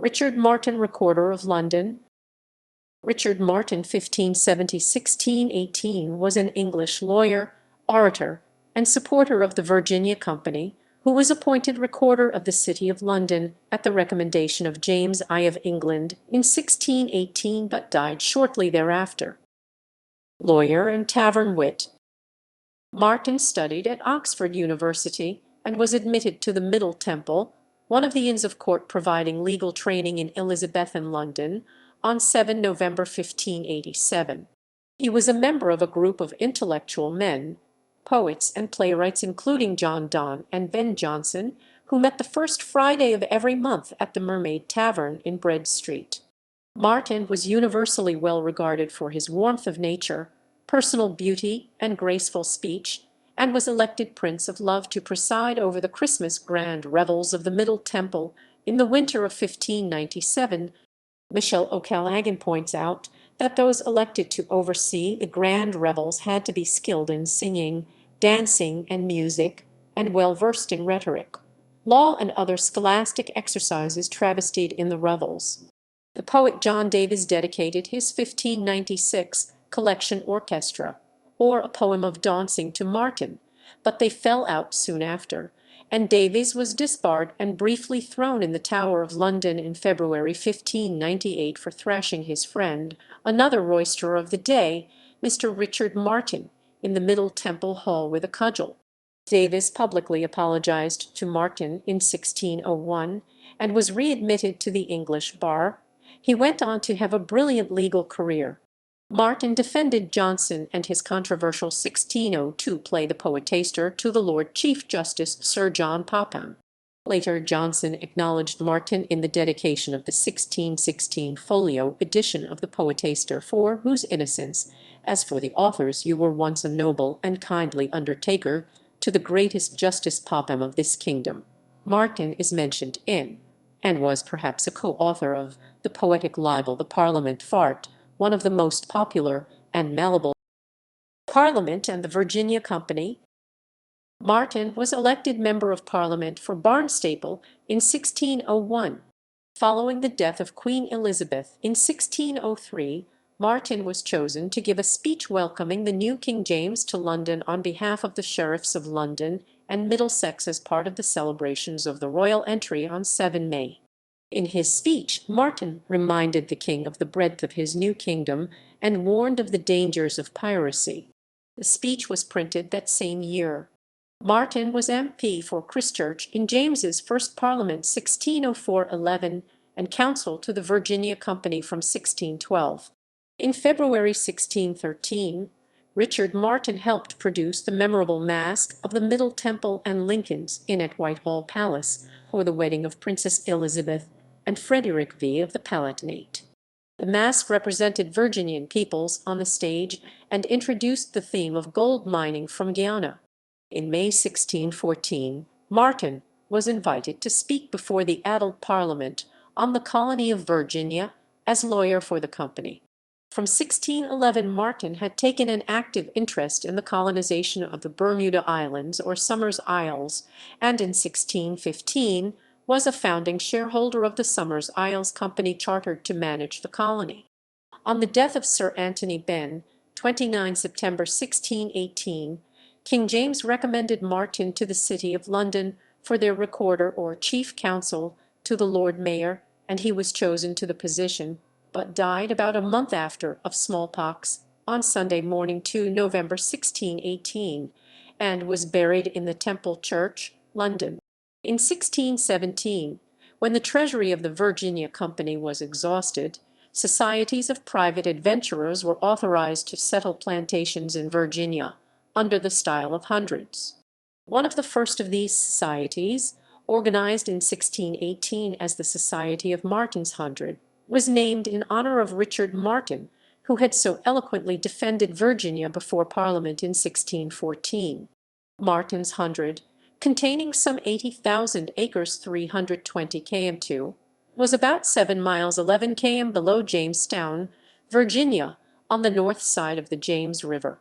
Richard Martin, Recorder of London. Richard Martin, 1570–1618, was an English lawyer, orator, and supporter of the Virginia Company, who was appointed Recorder of the City of London at the recommendation of James I of England in 1618, but died shortly thereafter. Lawyer and tavern wit. Martin studied at Oxford University and was admitted to the Middle Temple, one of the Inns of Court providing legal training in Elizabethan London, on 7 November 1587. He was a member of a group of intellectual men, poets and playwrights including John Donne and Ben Jonson, who met the first Friday of every month at the Mermaid Tavern in Bread Street. Martin was universally well regarded for his warmth of nature, personal beauty, and graceful speech, and was elected Prince of Love to preside over the Christmas grand revels of the Middle Temple in the winter of 1597. Michel O'Callaghan points out that those elected to oversee the grand revels had to be skilled in singing, dancing, and music, and well versed in rhetoric, law, and other scholastic exercises travestied in the revels. The poet John Davies dedicated his 1596 collection Orchestra, or a poem of dancing, to Martin, but they fell out soon after, and Davies was disbarred and briefly thrown in the Tower of London in February 1598 for thrashing his friend, another roisterer of the day, Mr. Richard Martin, in the Middle Temple Hall with a cudgel. Davies publicly apologized to Martin in 1601 and was readmitted to the English bar. He went on to have a brilliant legal career. Martin defended Johnson and his controversial 1602 play The Poetaster to the Lord Chief Justice Sir John Popham. Later, Johnson acknowledged Martin in the dedication of the 1616 folio edition of The Poetaster, for whose innocence, as for the author's, you were once a noble and kindly undertaker to the greatest Justice Popham of this kingdom. Martin is mentioned in, and was perhaps a co-author of, the poetic libel The Parliament Fart, one of the most popular and malleable. Parliament and the Virginia Company. Martin was elected Member of Parliament for Barnstaple in 1601. Following the death of Queen Elizabeth in 1603, Martin was chosen to give a speech welcoming the new King James to London on behalf of the sheriffs of London and Middlesex as part of the celebrations of the royal entry on 7 May. In his speech, Martin reminded the king of the breadth of his new kingdom and warned of the dangers of piracy. The speech was printed that same year. Martin was MP for Christchurch in James's first Parliament 1604–11 and counsel to the Virginia Company from 1612. In February 1613, Richard Martin helped produce the memorable Masque of the Middle Temple and Lincoln's Inn at Whitehall Palace for the wedding of Princess Elizabeth and Frederick V of the Palatinate. The masque represented Virginian peoples on the stage and introduced the theme of gold mining from Guyana. In May 1614, Martin was invited to speak before the Adult Parliament on the colony of Virginia as lawyer for the company. From 1611, Martin had taken an active interest in the colonization of the Bermuda Islands or Somers Isles, and in 1615 was a founding shareholder of the Somers Isles Company chartered to manage the colony. On the death of Sir Anthony Benn, 29 September 1618, King James recommended Martin to the City of London for their recorder or chief counsel to the Lord Mayor, and he was chosen to the position, but died about a month after of smallpox on Sunday morning 2 November 1618, and was buried in the Temple Church, London. In 1617, when the treasury of the Virginia Company was exhausted, societies of private adventurers were authorized to settle plantations in Virginia, under the style of hundreds. One of the first of these societies, organized in 1618 as the Society of Martin's Hundred, was named in honor of Richard Martin, who had so eloquently defended Virginia before Parliament in 1614. Martin's Hundred, containing some 80,000 acres 320 km2, was about 7 miles 11 km below Jamestown, Virginia, on the north side of the James River.